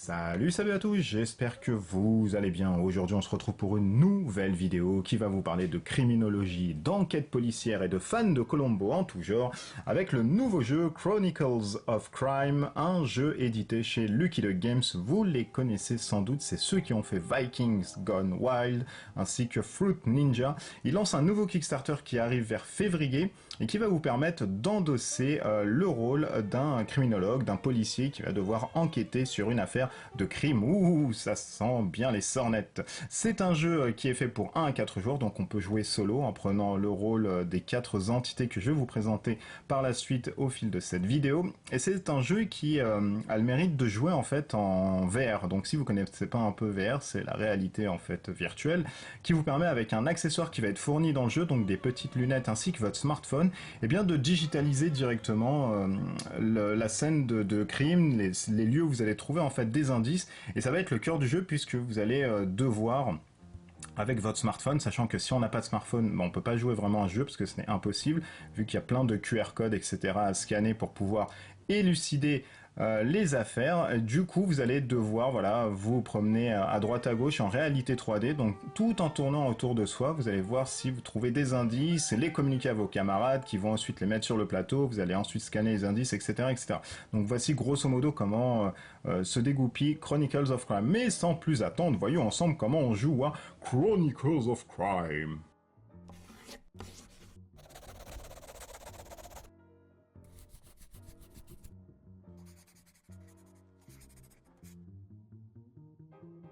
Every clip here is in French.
Salut à tous, j'espère que vous allez bien. Aujourd'hui on se retrouve pour une nouvelle vidéo qui va vous parler de criminologie, d'enquête policière et de fans de Columbo en tout genre, avec le nouveau jeu Chronicles of Crime, un jeu édité chez Lucky Duck Games. Vous les connaissez sans doute, c'est ceux qui ont fait Vikings Gone Wild, ainsi que Fruit Ninja. Ils lancent un nouveau Kickstarter qui arrive vers février, et qui va vous permettre d'endosser le rôle d'un criminologue, d'un policier qui va devoir enquêter sur une affaire de crime. Ouh, ça sent bien les sornettes. C'est un jeu qui est fait pour 1 à 4 joueurs, donc on peut jouer solo en prenant le rôle des 4 entités que je vais vous présenter par la suite au fil de cette vidéo. Et c'est un jeu qui a le mérite de jouer en fait en VR. Donc si vous connaissez pas un peu VR, c'est la réalité en fait virtuelle, qui vous permet avec un accessoire qui va être fourni dans le jeu, donc des petites lunettes ainsi que votre smartphone, et bien de digitaliser directement la scène de crime, les lieux où vous allez trouver en fait des indices, et ça va être le cœur du jeu puisque vous allez devoir avec votre smartphone, sachant que si on n'a pas de smartphone, on peut pas jouer vraiment à ce jeu parce que ce n'est impossible, vu qu'il y a plein de QR codes, etc. à scanner pour pouvoir élucider les affaires. Du coup, vous allez devoir vous promener à droite à gauche en réalité 3D, donc tout en tournant autour de soi, vous allez voir si vous trouvez des indices, les communiquer à vos camarades qui vont ensuite les mettre sur le plateau, vous allez ensuite scanner les indices, etc. etc. Donc voici grosso modo comment se dégoupille Chronicles of Crime. Mais sans plus attendre, voyons ensemble comment on joue à Chronicles of Crime.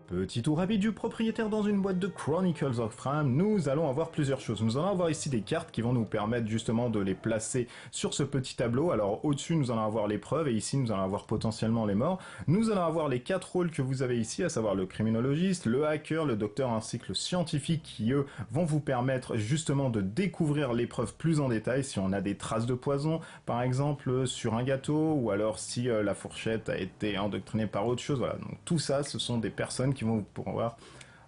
Petit tour rapide du propriétaire dans une boîte de Chronicles of Crime, nous allons avoir plusieurs choses. Nous allons avoir ici des cartes qui vont nous permettre justement de les placer sur ce petit tableau. Alors au-dessus nous allons avoir les preuves et ici nous allons avoir potentiellement les morts. Nous allons avoir les 4 rôles que vous avez ici, à savoir le criminologiste, le hacker, le docteur ainsi que le scientifique qui eux vont vous permettre justement de découvrir les preuves plus en détail, si on a des traces de poison par exemple sur un gâteau, ou alors si la fourchette a été endoctrinée par autre chose. Voilà, donc tout ça ce sont des personnes qui vont pouvoir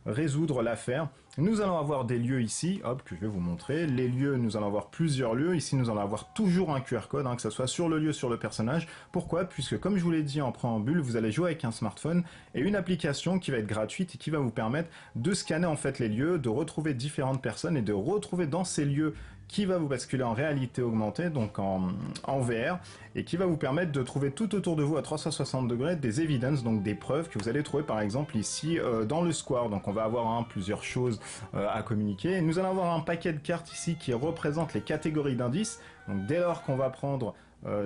résoudre l'affaire. Nous allons avoir des lieux ici, hop, que je vais vous montrer. Les lieux, nous allons avoir plusieurs lieux. Ici, nous allons avoir toujours un QR code, que ce soit sur le lieu, sur le personnage. Pourquoi? Puisque, comme je vous l'ai dit en préambule, vous allez jouer avec un smartphone et une application qui va être gratuite et qui va vous permettre de scanner en fait les lieux, de retrouver différentes personnes et de retrouver dans ces lieux qui va vous basculer en réalité augmentée, donc en VR, et qui va vous permettre de trouver tout autour de vous à 360 degrés des evidences, donc des preuves que vous allez trouver par exemple ici dans le square. Donc on va avoir plusieurs choses à communiquer. Nous allons avoir un paquet de cartes ici qui représente les catégories d'indices. Donc dès lors qu'on va prendre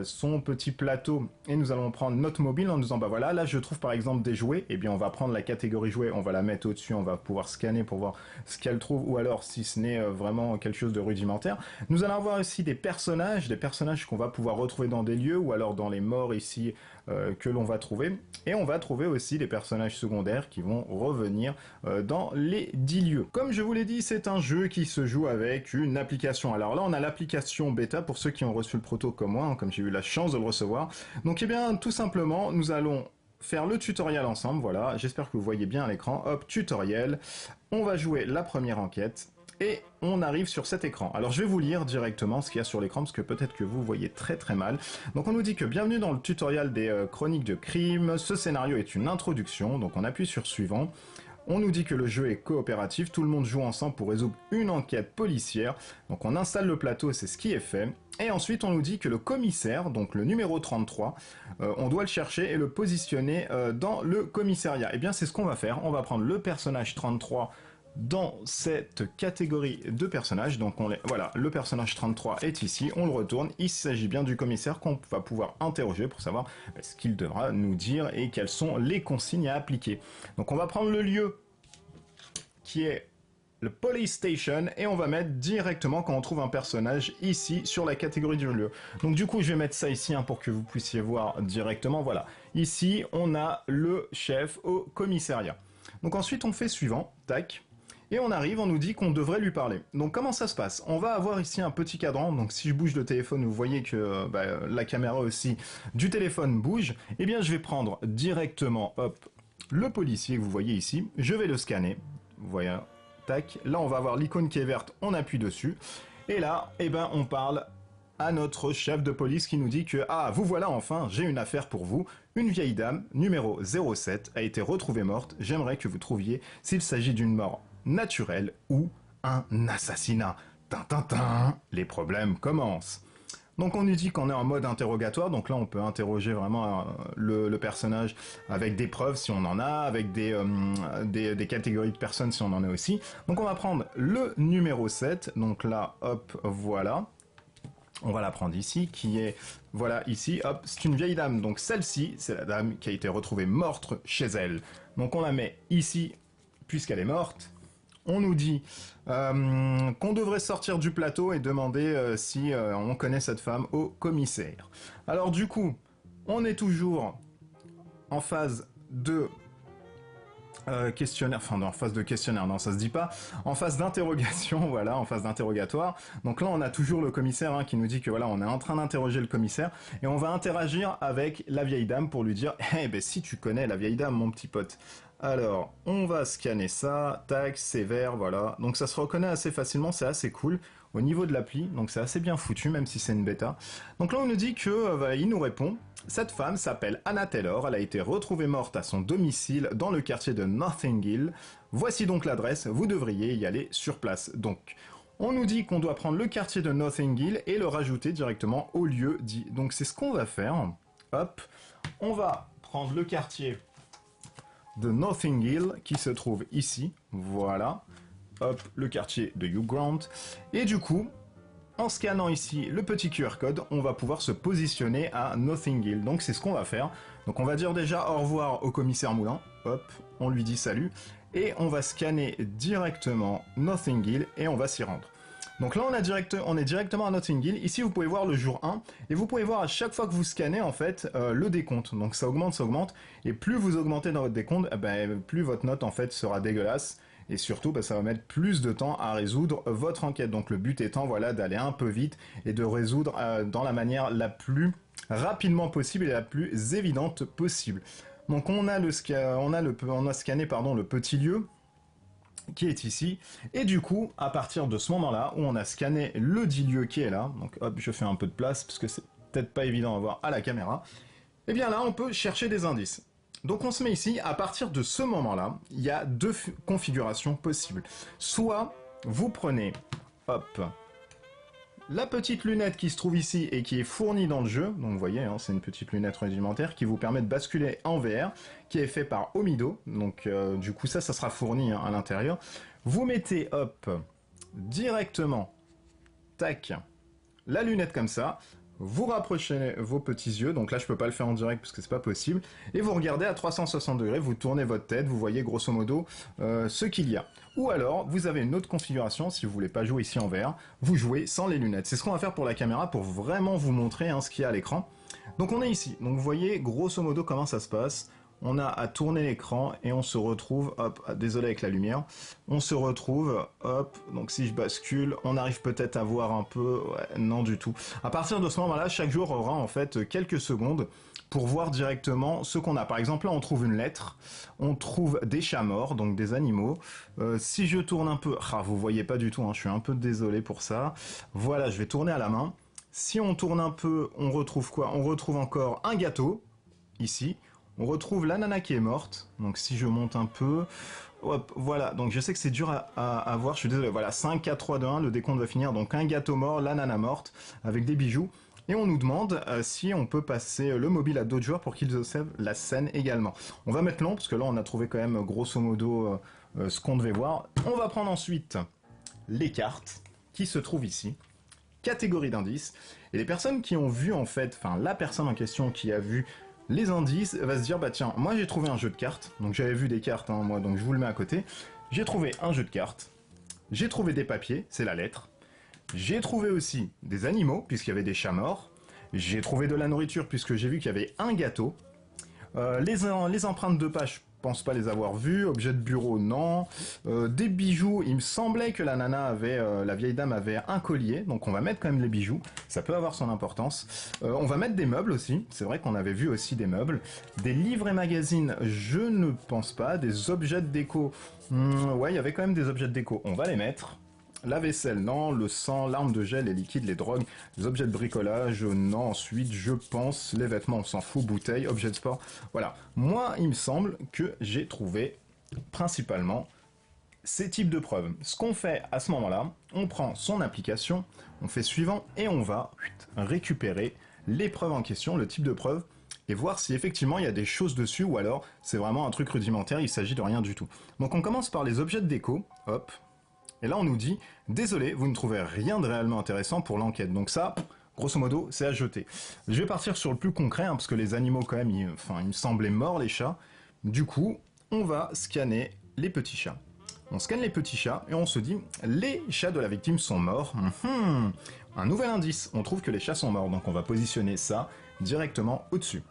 son petit plateau et nous allons prendre notre mobile en disant bah voilà, là je trouve par exemple des jouets, et bien on va prendre la catégorie jouets, on va la mettre au-dessus, on va pouvoir scanner pour voir ce qu'elle trouve, ou alors si ce n'est vraiment quelque chose de rudimentaire. Nous allons avoir aussi des personnages qu'on va pouvoir retrouver dans des lieux ou alors dans les morts ici que l'on va trouver, et on va trouver aussi des personnages secondaires qui vont revenir dans les 10 lieux. Comme je vous l'ai dit, c'est un jeu qui se joue avec une application. Alors là on a l'application bêta pour ceux qui ont reçu le proto comme moi, comme j'ai eu la chance de le recevoir. Donc eh bien tout simplement nous allons faire le tutoriel ensemble, voilà, j'espère que vous voyez bien à l'écran, hop, tutoriel, on va jouer la première enquête, et on arrive sur cet écran. Alors je vais vous lire directement ce qu'il y a sur l'écran, parce que peut-être que vous voyez très très mal. Donc on nous dit que bienvenue dans le tutoriel des chroniques de crime, ce scénario est une introduction, donc on appuie sur suivant. On nous dit que le jeu est coopératif, tout le monde joue ensemble pour résoudre une enquête policière. Donc on installe le plateau, c'est ce qui est fait. Et ensuite on nous dit que le commissaire, donc le numéro 33, on doit le chercher et le positionner dans le commissariat. Et bien c'est ce qu'on va faire, on va prendre le personnage 33 dans cette catégorie de personnages. Donc voilà, le personnage 33 est ici, on le retourne, il s'agit bien du commissaire qu'on va pouvoir interroger pour savoir ce qu'il devra nous dire et quelles sont les consignes à appliquer. Donc on va prendre le lieu qui est le Police Station, et on va mettre directement quand on trouve un personnage ici sur la catégorie du lieu. Donc du coup je vais mettre ça ici pour que vous puissiez voir directement. Voilà, ici on a le chef au commissariat. Donc ensuite on fait suivant, tac. Et on arrive, on nous dit qu'on devrait lui parler. Donc comment ça se passe? On va avoir ici un petit cadran, donc si je bouge le téléphone, vous voyez que la caméra aussi du téléphone bouge. Eh bien je vais prendre directement, hop, le policier que vous voyez ici, je vais le scanner, vous voyez, tac, là on va avoir l'icône qui est verte, on appuie dessus, et là, eh ben on parle à notre chef de police qui nous dit que « Ah, vous voilà enfin, j'ai une affaire pour vous. Une vieille dame, numéro 07, a été retrouvée morte. J'aimerais que vous trouviez s'il s'agit d'une mort naturelle ou un assassinat. » Tintintin, les problèmes commencent. Donc on nous dit qu'on est en mode interrogatoire, donc là on peut interroger vraiment le personnage avec des preuves si on en a, avec des catégories de personnes si on en a aussi. Donc on va prendre le numéro 7, donc là hop voilà. On va la prendre ici, qui est, voilà, ici, hop, c'est une vieille dame. Donc celle-ci, c'est la dame qui a été retrouvée morte chez elle. Donc on la met ici, puisqu'elle est morte. On nous dit qu'on devrait sortir du plateau et demander si on connaît cette femme au commissaire. Alors du coup, on est toujours en phase de questionnaire, enfin en phase de questionnaire, non ça se dit pas, en phase d'interrogation, voilà, en phase d'interrogatoire. Donc là on a toujours le commissaire qui nous dit que voilà, on est en train d'interroger le commissaire et on va interagir avec la vieille dame pour lui dire eh ben si tu connais la vieille dame mon petit pote. Alors, on va scanner ça, tac, sévère, voilà. Donc ça se reconnaît assez facilement, c'est assez cool au niveau de l'appli, donc c'est assez bien foutu, même si c'est une bêta. Donc là, on nous dit que, il nous répond, cette femme s'appelle Anna Taylor, elle a été retrouvée morte à son domicile dans le quartier de Notting Hill. Voici donc l'adresse, vous devriez y aller sur place. Donc, on nous dit qu'on doit prendre le quartier de Notting Hill et le rajouter directement au lieu dit. Donc c'est ce qu'on va faire. Hop, on va prendre le quartier de Notting Hill qui se trouve ici, voilà, hop, le quartier de Hugh Grant, et du coup, en scannant ici le petit QR code, on va pouvoir se positionner à Notting Hill, donc c'est ce qu'on va faire. Donc on va dire déjà au revoir au commissaire Moulin, hop, on lui dit salut, et on va scanner directement Notting Hill et on va s'y rendre. Donc là, on est directement à Notting Hill. Ici, vous pouvez voir le jour 1. Et vous pouvez voir à chaque fois que vous scannez, en fait, le décompte. Donc ça augmente. Et plus vous augmentez dans votre décompte, plus votre note, en fait, sera dégueulasse. Et surtout, ça va mettre plus de temps à résoudre votre enquête. Donc le but étant, voilà, d'aller un peu vite et de résoudre dans la manière la plus rapidement possible et la plus évidente possible. Donc on a scanné le petit lieu qui est ici, et du coup, à partir de ce moment-là, où on a scanné le dit lieu qui est là, donc hop, je fais un peu de place, parce que c'est peut-être pas évident à voir à la caméra, et bien là, on peut chercher des indices. Donc on se met ici, à partir de ce moment-là, il y a deux configurations possibles. Soit, vous prenez, hop, la petite lunette qui se trouve ici et qui est fournie dans le jeu, donc vous voyez, c'est une petite lunette rudimentaire qui vous permet de basculer en VR, qui est fait par Omido, donc du coup ça sera fourni à l'intérieur. Vous mettez, hop, directement, tac, la lunette comme ça, vous rapprochez vos petits yeux, donc là je peux pas le faire en direct parce que c'est pas possible, et vous regardez à 360 degrés, vous tournez votre tête, vous voyez grosso modo ce qu'il y a. Ou alors, vous avez une autre configuration, si vous voulez pas jouer ici en VR, vous jouez sans les lunettes. C'est ce qu'on va faire pour la caméra pour vraiment vous montrer ce qu'il y a à l'écran. Donc on est ici, donc vous voyez grosso modo comment ça se passe. On a à tourner l'écran et on se retrouve, hop, désolé avec la lumière, on se retrouve, hop, donc si je bascule, on arrive peut-être à voir un peu, ouais, non du tout. À partir de ce moment-là, chaque jour aura en fait quelques secondes pour voir directement ce qu'on a. Par exemple, là, on trouve une lettre, on trouve des chats morts, donc des animaux. Si je tourne un peu, vous voyez pas du tout, je suis un peu désolé pour ça. Voilà, je vais tourner à la main. Si on tourne un peu, on retrouve quoi? On retrouve encore un gâteau, ici. On retrouve la nana qui est morte, donc si je monte un peu, hop, voilà, donc je sais que c'est dur à voir, je suis désolé, voilà, 5, 4, 3, 2, 1, le décompte va finir, donc un gâteau mort, la nana morte, avec des bijoux, et on nous demande si on peut passer le mobile à d'autres joueurs pour qu'ils observent la scène également. On va mettre long, parce que là on a trouvé quand même grosso modo ce qu'on devait voir. On va prendre ensuite les cartes, qui se trouvent ici, catégorie d'indices, et les personnes qui ont vu en fait, enfin la personne en question qui a vu les indices va se dire bah tiens, moi j'ai trouvé un jeu de cartes, donc j'avais vu des cartes moi, donc je vous le mets à côté, j'ai trouvé un jeu de cartes, j'ai trouvé des papiers, c'est la lettre, j'ai trouvé aussi des animaux, puisqu'il y avait des chats morts, j'ai trouvé de la nourriture, puisque j'ai vu qu'il y avait un gâteau, les empreintes de page, je pense pas les avoir vues, objets de bureau, non, des bijoux, il me semblait que la nana avait, la vieille dame avait un collier, donc on va mettre quand même les bijoux, ça peut avoir son importance. On va mettre des meubles aussi, c'est vrai qu'on avait vu aussi des meubles, des livres et magazines, je ne pense pas, des objets de déco, ouais, il y avait quand même des objets de déco, on va les mettre. La vaisselle, non. Le sang, l'arme de gel, les liquides, les drogues, les objets de bricolage, non. Ensuite, je pense, les vêtements, on s'en fout, bouteilles, objets de sport. Voilà. Moi, il me semble que j'ai trouvé principalement ces types de preuves. Ce qu'on fait à ce moment-là, on prend son application, on fait suivant et on va récupérer les preuves en question, le type de preuve, et voir si effectivement il y a des choses dessus ou alors c'est vraiment un truc rudimentaire, il s'agit de rien du tout. Donc on commence par les objets de déco, hop, et là on nous dit « Désolé, vous ne trouvez rien de réellement intéressant pour l'enquête ». Donc ça, grosso modo, c'est à jeter. Je vais partir sur le plus concret, hein, parce que les animaux quand même, ils me semblaient morts les chats. Du coup, on va scanner les petits chats. On scanne les petits chats et on se dit « Les chats de la victime sont morts. Un nouvel indice, on trouve que les chats sont morts, donc on va positionner ça directement au-dessus.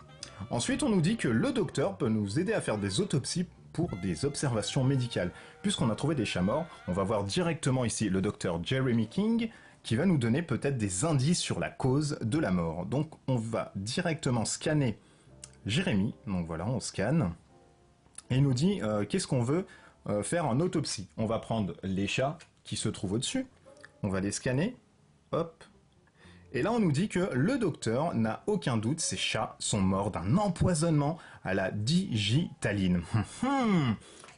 Ensuite, on nous dit que le docteur peut nous aider à faire des autopsies pour des observations médicales. Puisqu'on a trouvé des chats morts, on va voir directement ici le docteur Jeremy King qui va nous donner peut-être des indices sur la cause de la mort. Donc on va directement scanner Jérémy, donc voilà, on scanne, et il nous dit qu'est-ce qu'on veut faire en autopsie. On va prendre les chats qui se trouvent au-dessus, on va les scanner, hop, et là on nous dit que le docteur n'a aucun doute, ces chats sont morts d'un empoisonnement à la digitaline.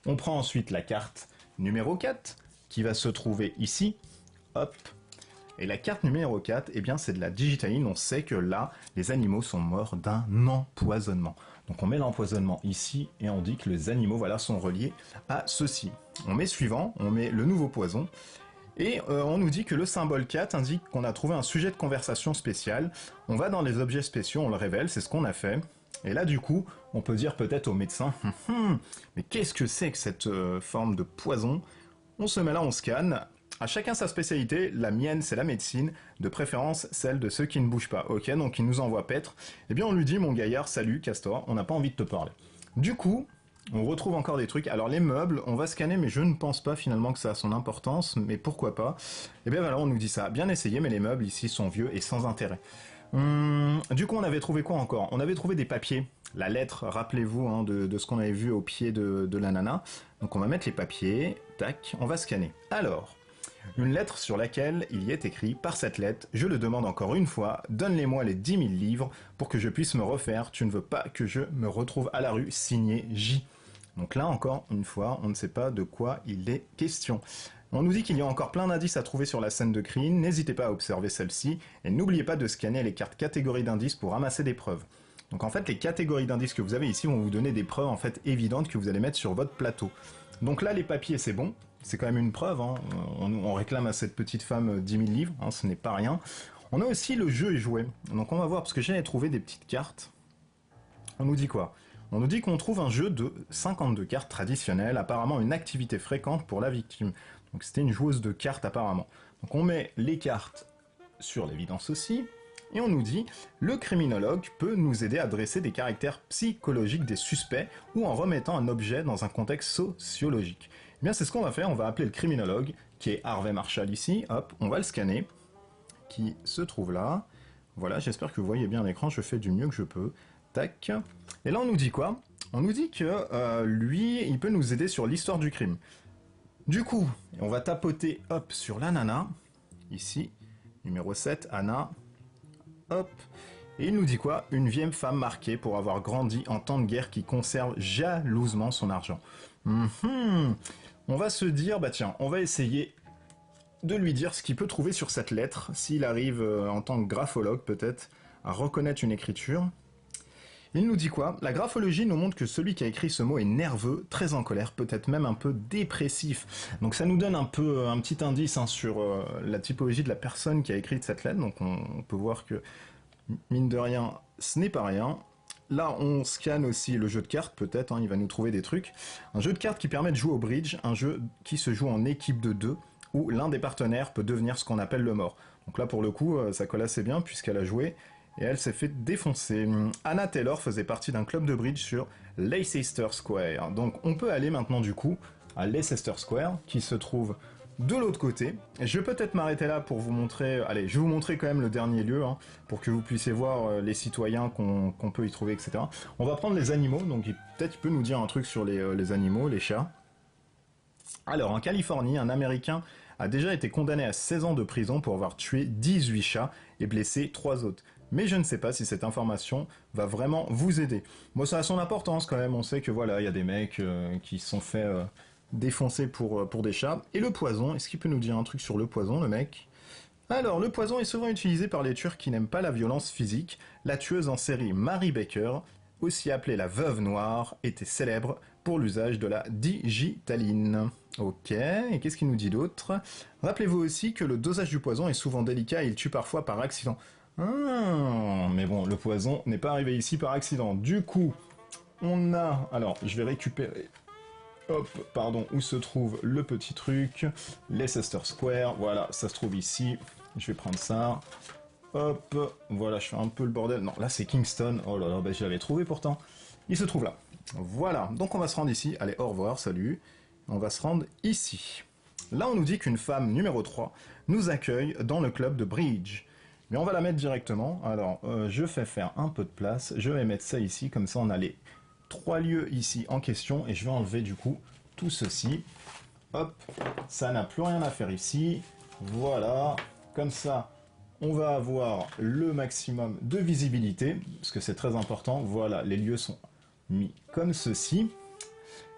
On prend ensuite la carte numéro 4, qui va se trouver ici, hop, et la carte numéro 4, eh bien c'est de la digitaline, on sait que là, les animaux sont morts d'un empoisonnement. Donc on met l'empoisonnement ici, et on dit que les animaux, voilà, sont reliés à ceci. On met suivant, on met le nouveau poison, et on nous dit que le symbole 4 indique qu'on a trouvé un sujet de conversation spécial. On va dans les objets spéciaux, on le révèle, c'est ce qu'on a fait. Et là, du coup, on peut dire peut-être au médecin, mais qu'est-ce que c'est que cette forme de poison? On se met là, on scanne. À chacun sa spécialité, la mienne c'est la médecine, de préférence celle de ceux qui ne bougent pas. Ok, donc il nous envoie paître. Eh bien on lui dit, mon gaillard, salut, casse-toi, on n'a pas envie de te parler. Du coup, on retrouve encore des trucs. Alors les meubles, on va scanner, mais je ne pense pas finalement que ça a son importance, mais pourquoi pas. Eh bien voilà, on nous dit ça. Bien essayé, mais les meubles ici sont vieux et sans intérêt. Du coup, on avait trouvé quoi encore? On avait trouvé des papiers. La lettre, rappelez-vous hein, de ce qu'on avait vu au pied de la nana. Donc on va mettre les papiers, tac, on va scanner. Alors, une lettre sur laquelle il y est écrit « Par cette lettre, je le demande encore une fois, donne-les-moi les 10 000 livres pour que je puisse me refaire. Tu ne veux pas que je me retrouve à la rue, signé J. » Donc là, encore une fois, on ne sait pas de quoi il est question. On nous dit qu'il y a encore plein d'indices à trouver sur la scène de crime, n'hésitez pas à observer celle-ci, et n'oubliez pas de scanner les cartes catégories d'indices pour ramasser des preuves. Donc en fait, les catégories d'indices que vous avez ici vont vous donner des preuves en fait évidentes que vous allez mettre sur votre plateau. Donc là, les papiers, c'est bon. C'est quand même une preuve, hein. On réclame à cette petite femme 10 000 livres, hein, ce n'est pas rien. On a aussi le jeu et jouet. Donc on va voir, parce que j'avais trouvé des petites cartes. On nous dit quoi? On nous dit qu'on trouve un jeu de 52 cartes traditionnelles, apparemment une activité fréquente pour la victime. Donc c'était une joueuse de cartes apparemment. Donc on met les cartes sur l'évidence aussi, et on nous dit « Le criminologue peut nous aider à dresser des caractères psychologiques des suspects ou en remettant un objet dans un contexte sociologique. » Eh bien c'est ce qu'on va faire, on va appeler le criminologue, qui est Harvey Marshall ici, hop, on va le scanner, qui se trouve là. Voilà, j'espère que vous voyez bien l'écran, je fais du mieux que je peux. Tac. Et là on nous dit quoi? On nous dit que lui, il peut nous aider sur l'histoire du crime. Du coup, on va tapoter, hop, sur la nana, ici, numéro 7, Anna, hop, et il nous dit quoi? Une vieille femme marquée pour avoir grandi en temps de guerre qui conserve jalousement son argent. On va se dire, bah tiens, on va essayer de lui dire ce qu'il peut trouver sur cette lettre, s'il arrive en tant que graphologue peut-être à reconnaître une écriture. Il nous dit quoi? La graphologie nous montre que celui qui a écrit ce mot est nerveux, très en colère, peut-être même un peu dépressif. Donc ça nous donne un petit indice hein, sur la typologie de la personne qui a écrit cette lettre. Donc on peut voir que, mine de rien, ce n'est pas rien. Là, on scanne aussi le jeu de cartes, peut-être, hein, il va nous trouver des trucs. Un jeu de cartes qui permet de jouer au bridge, un jeu qui se joue en équipe de 2, où l'un des partenaires peut devenir ce qu'on appelle le mort. Donc là, pour le coup, ça colle assez bien, puisqu'elle a joué, et elle s'est fait défoncer. Anna Taylor faisait partie d'un club de bridge sur Leicester Square. Donc on peut aller maintenant, du coup, à Leicester Square, qui se trouve de l'autre côté. Et je vais peut-être m'arrêter là pour vous montrer... Allez, je vais vous montrer quand même le dernier lieu, hein, pour que vous puissiez voir les citoyens qu'on peut y trouver, etc. On va prendre les animaux, donc peut-être il peut nous dire un truc sur les animaux, les chats. Alors, en Californie, un Américain a déjà été condamné à 16 ans de prison pour avoir tué 18 chats et blessé 3 autres. Mais je ne sais pas si cette information va vraiment vous aider. Bon, ça a son importance quand même, on sait que voilà, il y a des mecs qui se sont fait défoncer pour des chats. Et le poison, est-ce qu'il peut nous dire un truc sur le poison, le mec? Alors, le poison est souvent utilisé par les tueurs qui n'aiment pas la violence physique. La tueuse en série Mary Baker, aussi appelée la veuve noire, était célèbre pour l'usage de la digitaline. Ok, et qu'est-ce qu'il nous dit d'autre? Rappelez-vous aussi que le dosage du poison est souvent délicat et il tue parfois par accident. Mais bon, le poison n'est pas arrivé ici par accident. Du coup, on a... Alors, je vais récupérer... Hop, pardon, où se trouve le petit truc? Leicester Square, voilà, ça se trouve ici. Je vais prendre ça. Hop, voilà, je fais un peu le bordel. Non, là c'est Kingston. Oh là là, bah, je l'avais trouvé pourtant. Il se trouve là. Voilà, donc on va se rendre ici. Allez, au revoir, salut. On va se rendre ici. Là, on nous dit qu'une femme numéro 3 nous accueille dans le club de bridge. Mais on va la mettre directement. Alors, je fais faire un peu de place. Je vais mettre ça ici, comme ça on a les 3 lieux ici en question. Et je vais enlever du coup tout ceci. Hop, ça n'a plus rien à faire ici. Voilà, comme ça, on va avoir le maximum de visibilité, parce que c'est très important. Voilà, les lieux sont mis comme ceci.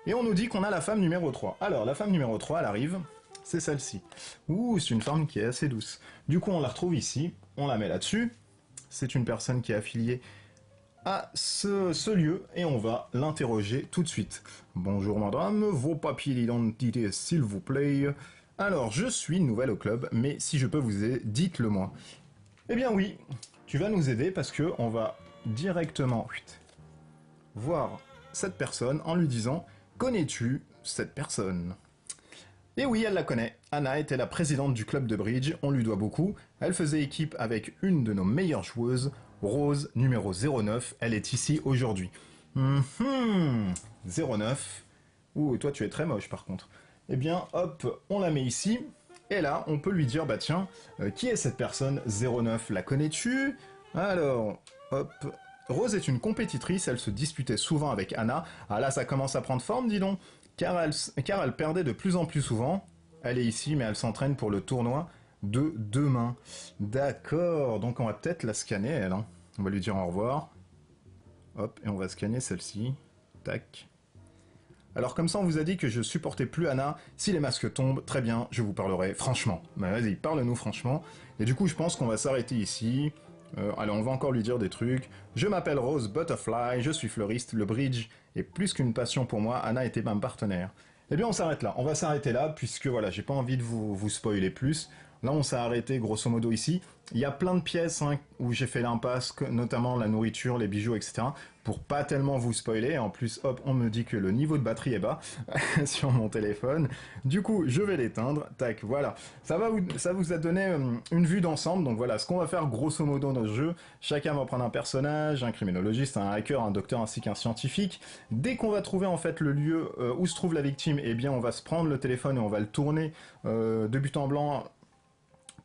Et on nous dit qu'on a la femme numéro 3. Alors, la femme numéro 3, elle arrive, c'est celle-ci. Ouh, c'est une femme qui est assez douce. Du coup, on la retrouve ici, on la met là-dessus. C'est une personne qui est affiliée à ce lieu, et on va l'interroger tout de suite. Bonjour madame, vos papiers d'identité s'il vous plaît. Alors, je suis nouvelle au club, mais si je peux vous aider, dites-le moi. Eh bien oui, tu vas nous aider parce que on va directement voir cette personne en lui disant « Connais-tu cette personne ?» Et oui, elle la connaît. Anna était la présidente du club de bridge, on lui doit beaucoup. Elle faisait équipe avec une de nos meilleures joueuses, Rose, numéro 09. Elle est ici aujourd'hui. 09. Ouh, toi tu es très moche par contre. Eh bien, hop, on la met ici. Et là, on peut lui dire, bah tiens, qui est cette personne 09? La connais-tu? Alors, hop... Rose est une compétitrice, elle se disputait souvent avec Anna. Ah là, ça commence à prendre forme, dis donc. Car elle perdait de plus en plus souvent. Elle est ici, mais elle s'entraîne pour le tournoi de demain. D'accord, donc on va peut-être la scanner, elle. Hein. On va lui dire au revoir. Hop, et on va scanner celle-ci. Tac. Alors comme ça, on vous a dit que je supportais plus Anna. Si les masques tombent, très bien, je vous parlerai franchement. Bah vas-y, parle-nous franchement. Et du coup, je pense qu'on va s'arrêter ici. Allez, on va encore lui dire des trucs. Je m'appelle Rose Butterfly, je suis fleuriste, le bridge est plus qu'une passion pour moi, Anna était ma partenaire. Eh bien, on s'arrête là, on va s'arrêter là, puisque voilà, j'ai pas envie de vous spoiler plus. Là, on s'est arrêté grosso modo ici. Il y a plein de pièces hein, où j'ai fait l'impasse, notamment la nourriture, les bijoux, etc. Pour pas tellement vous spoiler. En plus, hop, on me dit que le niveau de batterie est bas sur mon téléphone. Du coup, je vais l'éteindre. Tac, voilà. Ça vous a donné une vue d'ensemble. Donc voilà, ce qu'on va faire grosso modo dans le jeu. Chacun va prendre un personnage, un criminologiste, un hacker, un docteur ainsi qu'un scientifique. Dès qu'on va trouver en fait le lieu où se trouve la victime, eh bien on va se prendre le téléphone et on va le tourner de but en blanc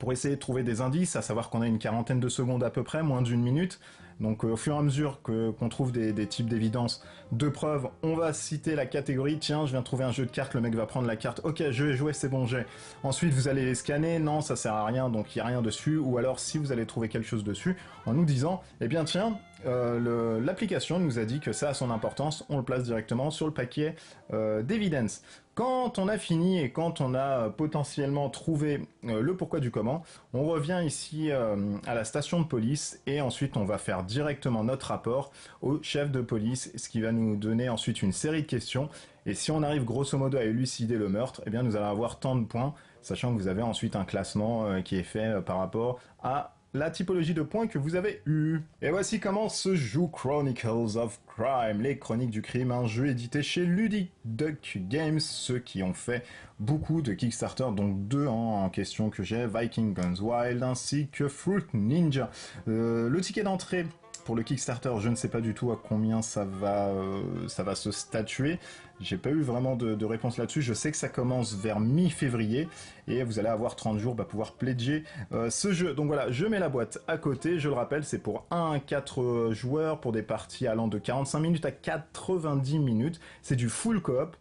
pour essayer de trouver des indices, à savoir qu'on a une quarantaine de secondes à peu près, moins d'une minute. Donc au fur et à mesure qu'on trouve des types d'évidence, de preuves, on va citer la catégorie. Tiens, je viens de trouver un jeu de cartes, le mec va prendre la carte. Ok, je vais jouer, c'est bon, j'ai. Ensuite, vous allez les scanner. Non, ça sert à rien, donc il n'y a rien dessus. Ou alors, si vous allez trouver quelque chose dessus, en nous disant, eh bien tiens, l'application nous a dit que ça a son importance, on le place directement sur le paquet d'evidence. Quand on a fini et quand on a potentiellement trouvé le pourquoi du comment, on revient ici à la station de police et ensuite on va faire directement notre rapport au chef de police, ce qui va nous donner ensuite une série de questions. Et si on arrive grosso modo à élucider le meurtre, eh bien nous allons avoir tant de points, sachant que vous avez ensuite un classement qui est fait par rapport à la typologie de points que vous avez eu. Et voici comment se joue Chronicles of Crime, les chroniques du crime, un jeu édité chez Ludic Duck Games, ceux qui ont fait beaucoup de Kickstarter, donc deux en question que j'ai, Viking Guns Wild ainsi que Fruit Ninja. Le ticket d'entrée pour le Kickstarter, je ne sais pas du tout à combien ça va se statuer. J'ai pas eu vraiment de réponse là-dessus. Je sais que ça commence vers mi-février et vous allez avoir 30 jours pour pouvoir pledger ce jeu. Donc voilà, je mets la boîte à côté. Je le rappelle, c'est pour 1 à 4 joueurs pour des parties allant de 45 minutes à 90 minutes. C'est du full coop.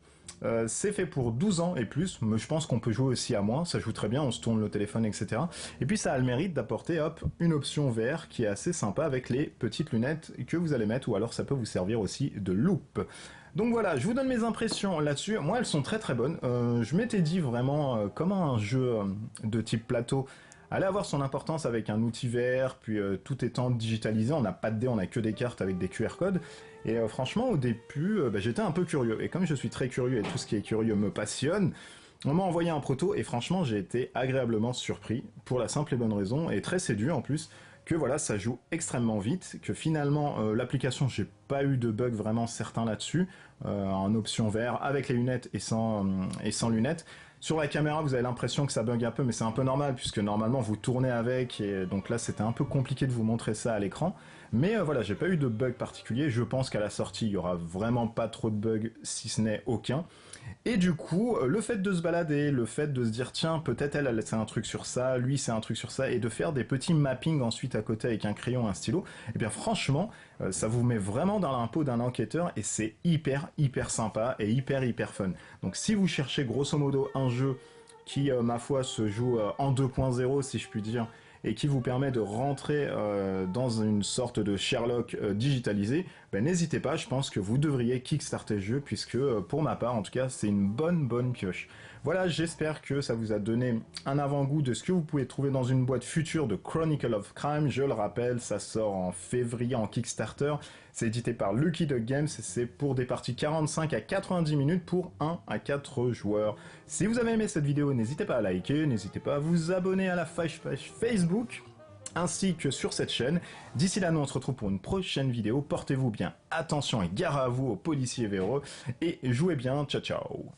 C'est fait pour 12 ans et plus, mais je pense qu'on peut jouer aussi à moins, ça joue très bien, on se tourne le téléphone, etc. Et puis ça a le mérite d'apporter, hop, une option VR qui est assez sympa avec les petites lunettes que vous allez mettre, ou alors ça peut vous servir aussi de loupe. Donc voilà, je vous donne mes impressions là-dessus. Moi, elles sont très très bonnes. Je m'étais dit vraiment comment un jeu de type plateau allait avoir son importance avec un outil VR, puis tout étant digitalisé, on n'a pas de dés, on n'a que des cartes avec des QR codes. Et franchement, au début, j'étais un peu curieux. Et comme je suis très curieux et tout ce qui est curieux me passionne, on m'a envoyé un proto et franchement, j'ai été agréablement surpris pour la simple et bonne raison, et très séduit en plus, que voilà, ça joue extrêmement vite, que finalement, l'application, j'ai pas eu de bug vraiment certain là-dessus, en option VR, avec les lunettes et sans lunettes. Sur la caméra, vous avez l'impression que ça bug un peu, mais c'est un peu normal, puisque normalement vous tournez avec, et donc là c'était un peu compliqué de vous montrer ça à l'écran. Mais voilà, j'ai pas eu de bug particulier, je pense qu'à la sortie, il y aura vraiment pas trop de bugs, si ce n'est aucun. Et du coup, le fait de se balader, le fait de se dire tiens, peut-être elle c'est un truc sur ça, lui c'est un truc sur ça, et de faire des petits mappings ensuite à côté avec un crayon, un stylo, et bien franchement, ça vous met vraiment dans la peau d'un enquêteur et c'est hyper sympa et hyper fun. Donc si vous cherchez grosso modo un jeu qui, ma foi, se joue en 2.0 si je puis dire, et qui vous permet de rentrer dans une sorte de Sherlock digitalisé, n'hésitez pas, je pense que vous devriez kickstarter le jeu, puisque pour ma part, en tout cas, c'est une bonne pioche. Voilà, j'espère que ça vous a donné un avant-goût de ce que vous pouvez trouver dans une boîte future de Chronicle of Crime. Je le rappelle, ça sort en février en Kickstarter. C'est édité par Lucky Duck Games et c'est pour des parties 45 à 90 minutes pour 1 à 4 joueurs. Si vous avez aimé cette vidéo, n'hésitez pas à liker, n'hésitez pas à vous abonner à la page Facebook ainsi que sur cette chaîne. D'ici là, nous on se retrouve pour une prochaine vidéo. Portez-vous bien, attention et gare à vous aux policiers véreux et jouez bien, ciao ciao.